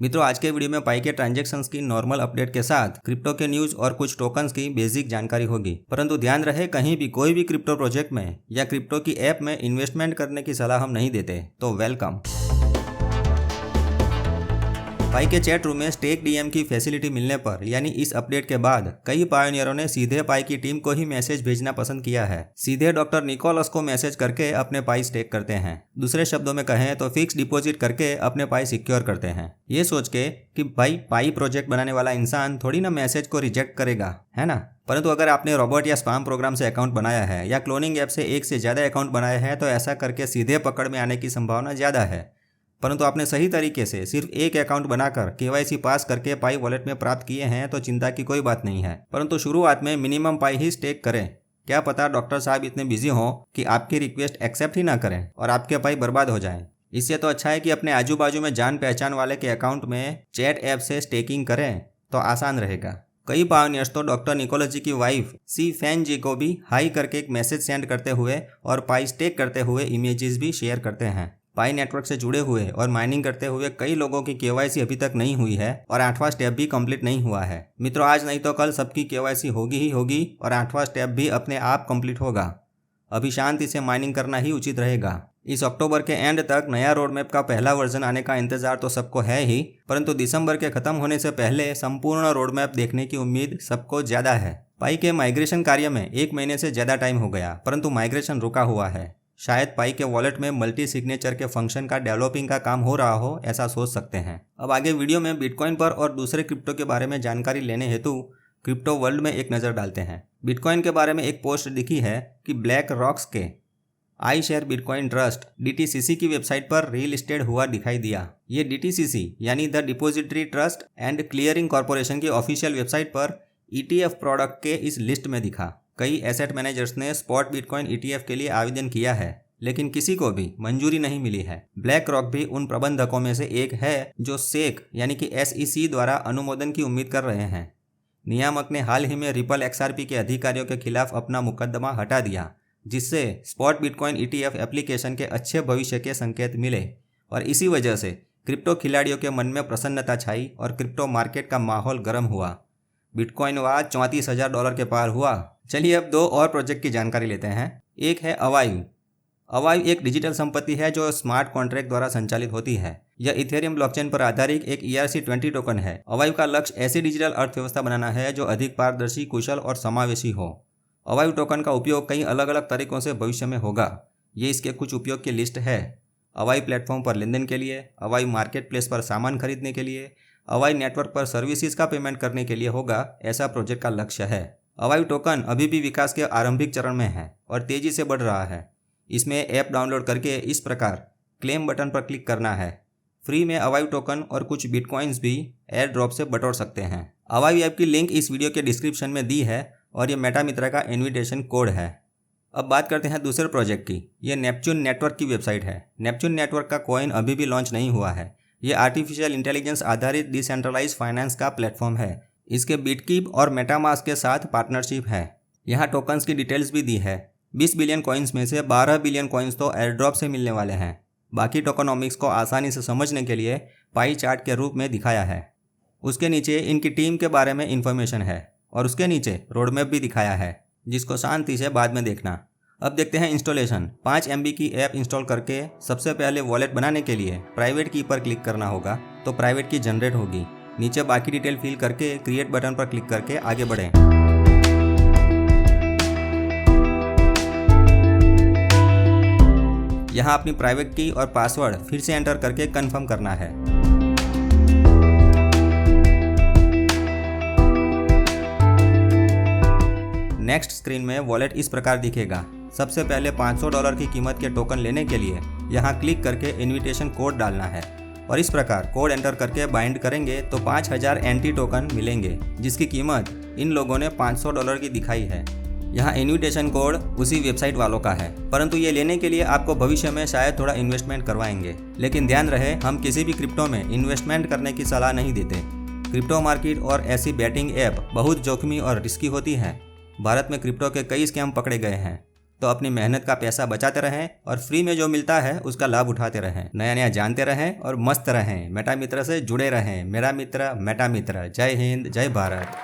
मित्रों, आज के वीडियो में पाई के ट्रांजैक्शंस की नॉर्मल अपडेट के साथ क्रिप्टो के न्यूज और कुछ टोकन्स की बेसिक जानकारी होगी। परंतु ध्यान रहे, कहीं भी कोई भी क्रिप्टो प्रोजेक्ट में या क्रिप्टो की ऐप में इन्वेस्टमेंट करने की सलाह हम नहीं देते। तो वेलकम। पाई के चैट रूम में स्टेक डीएम की फैसिलिटी मिलने पर यानी इस अपडेट के बाद कई पायोनियरों ने सीधे पाई की टीम को ही मैसेज भेजना पसंद किया है। सीधे डॉक्टर निकोलस को मैसेज करके अपने पाई स्टेक करते हैं। दूसरे शब्दों में कहें तो फिक्स डिपॉजिट करके अपने पाई सिक्योर करते हैं, ये सोच के कि भाई पाई प्रोजेक्ट बनाने वाला इंसान थोड़ी ना मैसेज को रिजेक्ट करेगा, है ना। परंतु अगर आपने रोबोट या स्पैम प्रोग्राम से अकाउंट बनाया है या क्लोनिंग ऐप से एक से ज्यादा अकाउंट बनाया है तो ऐसा करके सीधे पकड़ में आने की संभावना ज्यादा है। परंतु आपने सही तरीके से सिर्फ एक अकाउंट बनाकर केवाईसी पास करके पाई वॉलेट में प्राप्त किए हैं तो चिंता की कोई बात नहीं है। परंतु शुरुआत में मिनिमम पाई ही स्टेक करें। क्या पता डॉक्टर साहब इतने बिजी हों कि आपकी रिक्वेस्ट एक्सेप्ट ही ना करें और आपके पाई बर्बाद हो जाएं। इससे तो अच्छा है कि अपने आजू बाजू में जान पहचान वाले के अकाउंट में चैट ऐप से स्टेकिंग करें तो आसान रहेगा। कई पायोनियर्स तो डॉक्टर निकोलस जी की वाइफ सी फैन जी को भी हाई करके एक मैसेज सेंड करते हुए और पाई स्टेक करते हुए इमेजेस भी शेयर करते हैं। पाई नेटवर्क से जुड़े हुए और माइनिंग करते हुए कई लोगों की केवाईसी अभी तक नहीं हुई है और 8वां स्टेप भी कंप्लीट नहीं हुआ है। मित्रों, आज नहीं तो कल सबकी केवाईसी होगी ही होगी और 8वां स्टेप भी अपने आप कंप्लीट होगा। अभी शांति से माइनिंग करना ही उचित रहेगा। इस अक्टूबर के एंड तक नया रोड मैप का पहला वर्जन आने का इंतजार तो सबको है ही, परंतु दिसंबर के खत्म होने से पहले संपूर्ण रोड मैप देखने की उम्मीद सबको ज्यादा है। पाई के माइग्रेशन कार्य में 1 महीने से ज्यादा टाइम हो गया, परंतु माइग्रेशन रुका हुआ है। शायद पाई के वॉलेट में मल्टी सिग्नेचर के फंक्शन का डेवलपिंग का काम हो रहा हो, ऐसा सोच सकते हैं। अब आगे वीडियो में बिटकॉइन पर और दूसरे क्रिप्टो के बारे में जानकारी लेने हेतु क्रिप्टो वर्ल्ड में एक नज़र डालते हैं। बिटकॉइन के बारे में एक पोस्ट दिखी है कि ब्लैक रॉक्स के I share bitcoin trust DTCC की वेबसाइट पर रीलिस्टेड हुआ दिखाई दिया। ये DTCC यानी the depository trust and clearing corporation की ऑफिशियल वेबसाइट पर ETF प्रोडक्ट के इस लिस्ट में दिखा। कई एसेट मैनेजर्स ने स्पॉट बिटकॉइन ETF के लिए आवेदन किया है, लेकिन किसी को भी मंजूरी नहीं मिली है। ब्लैक रॉक भी उन प्रबंधकों में से एक है जो SEC यानी कि SEC द्वारा अनुमोदन की उम्मीद कर रहे हैं। नियामक ने हाल ही में रिपल XRP के अधिकारियों के खिलाफ अपना मुकदमा हटा दिया, जिससे स्पॉट बिटकॉइन ETF एप्लीकेशन के अच्छे भविष्य के संकेत मिले और इसी वजह से क्रिप्टो खिलाड़ियों के मन में प्रसन्नता छाई और क्रिप्टो मार्केट का माहौल गर्म हुआ। बिटकॉइन आज $34,000 के पार हुआ। चलिए अब 2 और प्रोजेक्ट की जानकारी लेते हैं। एक है अवाइव। अवाइव एक डिजिटल संपत्ति है जो स्मार्ट कॉन्ट्रैक्ट द्वारा संचालित होती है। यह इथेरियम ब्लॉकचेन पर आधारित एक ERC-20 टोकन है। अवाइव का लक्ष्य ऐसी डिजिटल अर्थव्यवस्था बनाना है जो अधिक पारदर्शी, कुशल और समावेशी हो। अवाइव टोकन का उपयोग कई अलग अलग तरीकों से भविष्य में होगा। ये इसके कुछ उपयोग की लिस्ट है। अवाइव प्लेटफॉर्म पर लेनदेन के लिए, अवाइव मार्केट प्लेस पर सामान खरीदने के लिए, अवाइव नेटवर्क पर सर्विसेज का पेमेंट करने के लिए होगा, ऐसा प्रोजेक्ट का लक्ष्य है। अवाइव टोकन अभी भी विकास के आरंभिक चरण में है और तेजी से बढ़ रहा है। इसमें ऐप डाउनलोड करके इस प्रकार क्लेम बटन पर क्लिक करना है। फ्री में अवाइव टोकन और कुछ बिटकॉइंस भी एयर ड्रॉप से बटोर सकते हैं। अवाइव ऐप की लिंक इस वीडियो के डिस्क्रिप्शन में दी है और ये मेटा मित्रा का इन्विटेशन कोड है। अब बात करते हैं दूसरे प्रोजेक्ट की। ये नेपच्यून नेटवर्क की वेबसाइट है। नेपच्यून नेटवर्क का कॉइन अभी भी लॉन्च नहीं हुआ है। ये आर्टिफिशियल इंटेलिजेंस आधारित डिसेंट्रलाइज्ड फाइनेंस का प्लेटफॉर्म है। इसके बिटकीप और मेटामास्क के साथ पार्टनरशिप है। यहाँ टोकन्स की डिटेल्स भी दी है। 20 बिलियन कॉइन्स में से 12 बिलियन कॉइन्स तो एयरड्रॉप से मिलने वाले हैं। बाकी टोकनोमिक्स को आसानी से समझने के लिए पाई चार्ट के रूप में दिखाया है। उसके नीचे इनकी टीम के बारे में इंफॉर्मेशन है और उसके नीचे रोडमैप भी दिखाया है, जिसको शांति से बाद में देखना। अब देखते हैं इंस्टॉलेशन। 5 MB की ऐप इंस्टॉल करके सबसे पहले वॉलेट बनाने के लिए प्राइवेट की पर क्लिक करना होगा तो प्राइवेट की जनरेट होगी। नीचे बाकी डिटेल फिल करके क्रिएट बटन पर क्लिक करके आगे बढ़ें। यहाँ अपनी प्राइवेट की और पासवर्ड फिर से एंटर करके कंफर्म करना है। नेक्स्ट स्क्रीन में वॉलेट इस प्रकार दिखेगा। सबसे पहले $500 की कीमत के टोकन लेने के लिए यहाँ क्लिक करके इन्विटेशन कोड डालना है और इस प्रकार कोड एंटर करके बाइंड करेंगे तो 5000 एंटी टोकन मिलेंगे, जिसकी कीमत इन लोगों ने $500 की दिखाई है। यहाँ इन्विटेशन कोड उसी वेबसाइट वालों का है, परंतु ये लेने के लिए आपको भविष्य में शायद थोड़ा इन्वेस्टमेंट करवाएंगे। लेकिन ध्यान रहे, हम किसी भी क्रिप्टो में इन्वेस्टमेंट करने की सलाह नहीं देते। क्रिप्टो मार्केट और ऐसी बैटिंग ऐप बहुत जोखिमी और रिस्की होती है। भारत में क्रिप्टो के कई स्कैम पकड़े गए हैं। तो अपनी मेहनत का पैसा बचाते रहें और फ्री में जो मिलता है उसका लाभ उठाते रहें, नया नया जानते रहें और मस्त रहें। मेटा मित्र से जुड़े रहें। मेरा मित्र मेटा मित्र। जय हिंद, जय भारत।